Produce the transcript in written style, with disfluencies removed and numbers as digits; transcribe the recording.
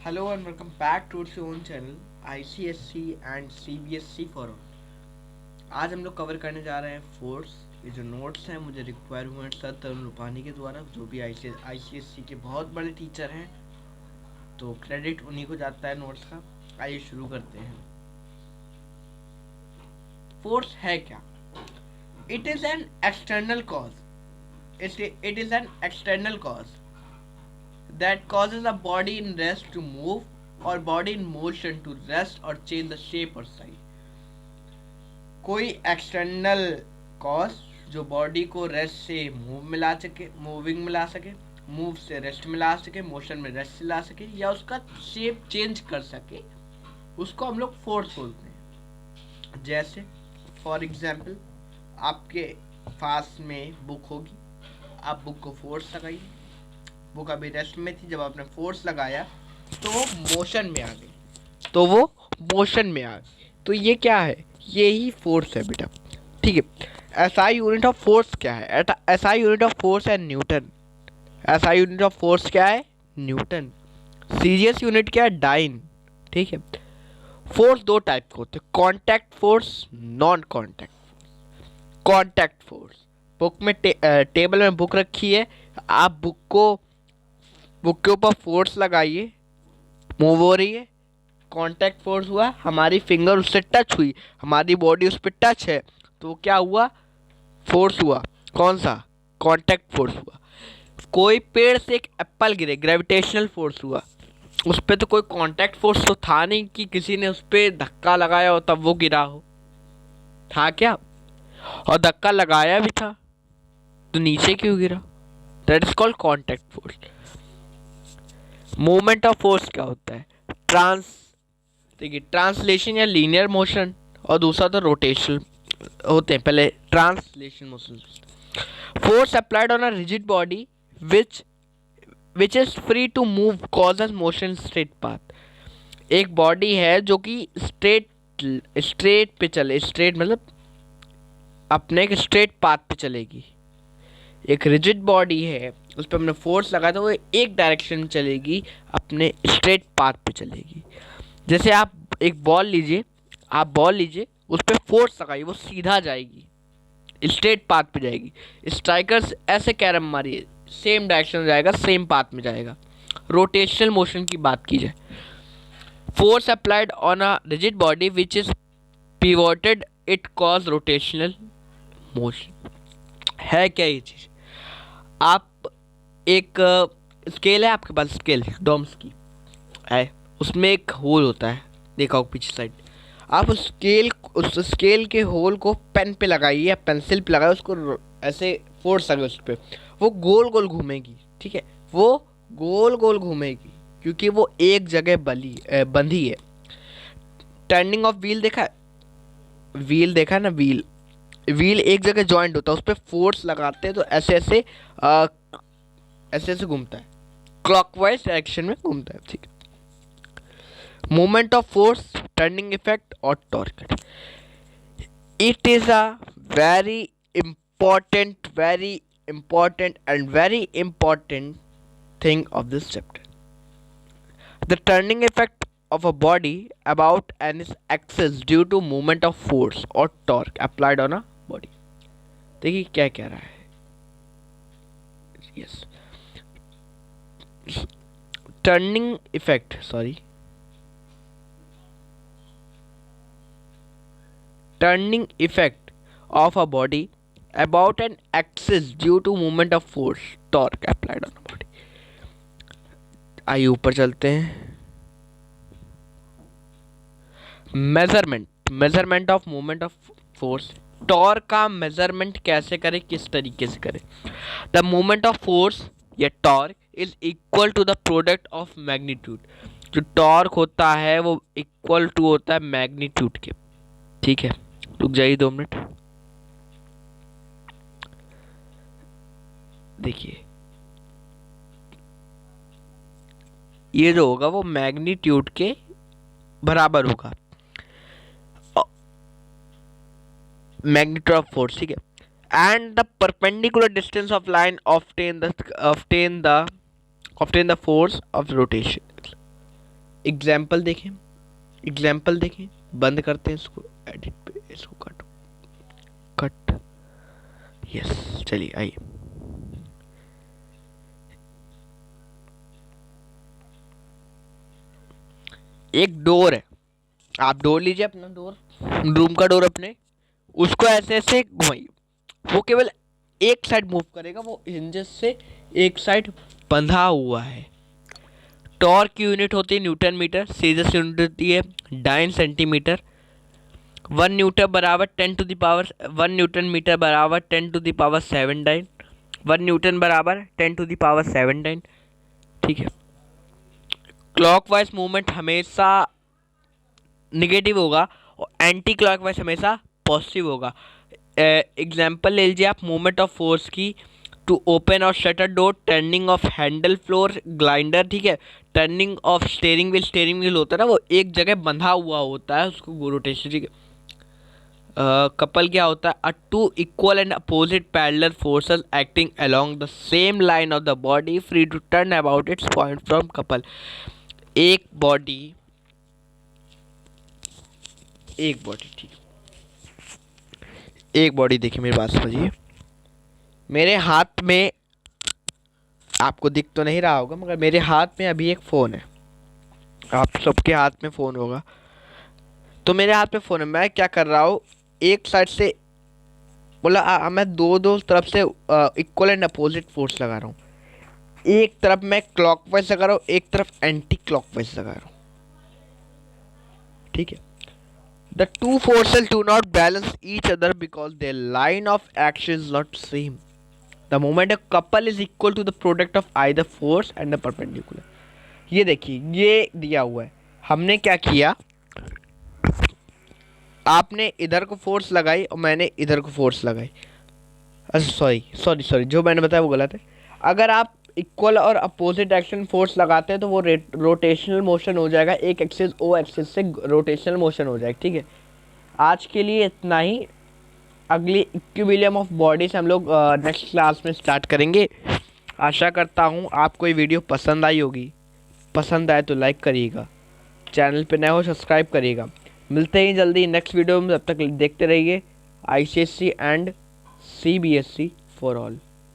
Hello and welcome back to its own channel ICSC and CBSC for all। आज हम लोग cover करने जा रहे हैं फोर्स। ये जो नोट्स हैं मुझे रिक्वायर हुए हैं सर तरुण रूपानी के द्वारा, जो भी ICSC के बहुत बड़े टीचर हैं, तो क्रेडिट उन्हीं को जाता है नोट्स का। आइए शुरू करते हैं। फोर्स है क्या? It is an external cause. It is an external cause that causes a body in rest to move or body in motion to rest or change the shape or size। कोई external cause जो body को rest से moving मिला सके, move से rest में ला सके, motion में रेस्ट से ला सके, या उसका शेप चेंज कर सके, उसको हम लोग फोर्स बोलते हैं। जैसे फॉर एग्जाम्पल आपके पास में बुक होगी, आप बुक को फोर्स लगाइए, बुक अभी रेस्ट में थी, जब आपने फोर्स लगाया तो वो मोशन में आ गई, तो ये क्या है? ये ही फोर्स है बेटा। ठीक है। एसआई यूनिट ऑफ फोर्स क्या है? एसआई यूनिट ऑफ फोर्स है Newton. SI unit of force क्या है? न्यूटन। सीरियस यूनिट क्या है? डाइन। ठीक है। फोर्स दो टाइप के होते हैं, contact force, non contact. Contact force, book में टेबल में बुक रखी है, आप बुक के ऊपर फोर्स लगाइए, मूव हो रही है, कांटेक्ट फोर्स हुआ, हमारी फिंगर उससे टच हुई, हमारी बॉडी उस पर टच है, तो वो क्या हुआ? फोर्स हुआ। कौन सा? कांटेक्ट फोर्स हुआ। कोई पेड़ से एक एप्पल गिरे, ग्रेविटेशनल फोर्स हुआ। उस पर तो कोई कांटेक्ट फोर्स तो था नहीं कि किसी ने उस पर धक्का लगाया हो तब वो गिरा हो, था क्या? और धक्का लगाया भी था तो नीचे क्यों गिरा? That is called contact force. Movement of force क्या होता है? देखिए, ट्रांसलेशन या लीनियर मोशन, और दूसरा तो रोटेशनल होते हैं। पहले translation motion. Force applied on a rigid body which is free to move causes motion straight path. एक बॉडी है जो कि स्ट्रेट पे चले, स्ट्रेट मतलब अपने एक स्ट्रेट पाथ पे चलेगी। एक रिजिड बॉडी है, उस पर हमने फोर्स लगाया तो वो एक डायरेक्शन में चलेगी, अपने स्ट्रेट पाथ पे चलेगी। जैसे आप एक बॉल लीजिए, उस पर फोर्स लगाइए, वो सीधा जाएगी, स्ट्रेट पाथ पे जाएगी। स्ट्राइकर्स ऐसे कैरम मारिए, सेम डायरेक्शन में जाएगा, सेम पाथ में जाएगा। रोटेशनल मोशन की बात की जाए, force applied on a rigid body which is pivoted, it cause rotational motion. है क्या ये चीज़? आप एक स्केल है आपके पास, स्केल डोम्स की है, उसमें एक होल होता है, देखा हो पीछे साइड। आप उस स्केल के होल को पेन पे लगाइए या पेंसिल पे लगाइए, उसको ऐसे फोर्स लगे उस पर, वो गोल गोल घूमेगी। ठीक है, वो गोल गोल घूमेगी क्योंकि वो एक जगह बंधी है। टर्निंग ऑफ व्हील देखा है? व्हील देखा है ना? व्हील एक जगह जॉइंट होता है, उस पर फोर्स लगाते हैं तो ऐसे ऐसे घूमता है, क्लॉकवाइज डायरेक्शन में घूमता है। ठीक है। Moment of force, turning effect और torque, it is a very important and very important thing of this chapter। The turning effect of a body about an axis due to movement of force or torque applied on a body। देखिए क्या कह रहा है। Yes, turning effect, turning effect of a body about an axis due to movement of force torque applied on a body। आइए ऊपर चलते हैं। Measurement of movement of force. Torque का मेजरमेंट कैसे करें, किस तरीके से करें? द मूवमेंट ऑफ फोर्स या torque is equal to the product of magnitude. जो टॉर्क होता है वो इक्वल टू होता है मैग्नीट्यूड के। ठीक है, रुक जाइए 2 मिनट। देखिए, ये जो होगा वो मैग्नीट्यूड के बराबर होगा, मैग्नीट्यूड ऑफ फोर्स। ठीक है। And the perpendicular distance of line often the force of rotation. Example देखें, एग्जाम्पल देखें, बंद करते हैं इसको, एडिट पे इसको काटो, कट, यस, चलिए आइए। एक डोर है, आप डोर लीजिए, अपना डोर, रूम का डोर अपने, उसको ऐसे ऐसे घुमाइए, वो केवल एक साइड मूव करेगा, वो हिंजेस से एक साइड बंधा हुआ है। टॉर्क की यूनिट होती है न्यूटन मीटर, सीजस यूनिट होती है डाइन सेंटीमीटर। 1 न्यूटन बराबर 1 न्यूटन मीटर बराबर 10⁻7 डाइन, 1 न्यूटन बराबर 10⁻7 डाइन। ठीक है। क्लॉकवाइज मूवमेंट हमेशा निगेटिव होगा और एंटी क्लॉकवाइज हमेशा पॉजिटिव होगा। एग्जाम्पल ले लीजिए आप मूवमेंट ऑफ फोर्स की, टू ओपन और shutter door, turning of Henle floor grinder, ठीक है, टर्निंग ऑफ स्टेयरिंग व्हील होता है ना, वो एक जगह बंधा हुआ होता है, उसको रोटेशन, ठीक है। कपल क्या होता है, two equal and opposite parallel forces acting along the same line of the body free to turn about its point from couple. एक बॉडी, ठीक है, एक बॉडी, देखिए मेरी बात समझिए, मेरे हाथ में, आपको दिख तो नहीं रहा होगा मगर मेरे हाथ में अभी एक फ़ोन है, आप सबके हाथ में फ़ोन होगा, तो मेरे हाथ में फ़ोन है, मैं क्या कर रहा हूँ, एक साइड से बोला मैं दो तरफ से इक्वल एंड अपोजिट फोर्स लगा रहा हूँ, एक तरफ मैं क्लॉकवाइज लगा रहा हूँ, एक तरफ एंटी क्लॉकवाइज लगा रहा हूँ, ठीक है। The two forces do not balance each other because their line of action is not same. The moment a couple is equal to the product of either force and the perpendicular. ये देखिए, ये दिया हुआ है, हमने क्या किया, आपने इधर को फोर्स लगाई और मैंने इधर को फोर्स लगाई, अच्छा सॉरी, जो मैंने बताया वो गलत है। अगर आप इक्वल और अपोजिट एक्शन फोर्स लगाते हैं तो वो रोटेशनल मोशन हो जाएगा, एक एक्सिस ओ एक्सिस से रोटेशनल मोशन हो जाएगा, ठीक है। आज के लिए इतना ही, अगली इक्विलिब्रियम ऑफ बॉडीज हम लोग नेक्स्ट क्लास में स्टार्ट करेंगे। आशा करता हूँ आपको ये वीडियो पसंद आई होगी, पसंद आए तो लाइक करिएगा, चैनल पे नए हो सब्सक्राइब करिएगा। मिलते ही जल्दी नेक्स्ट वीडियो में, तब तक देखते रहिए ICSE and CBSE for all.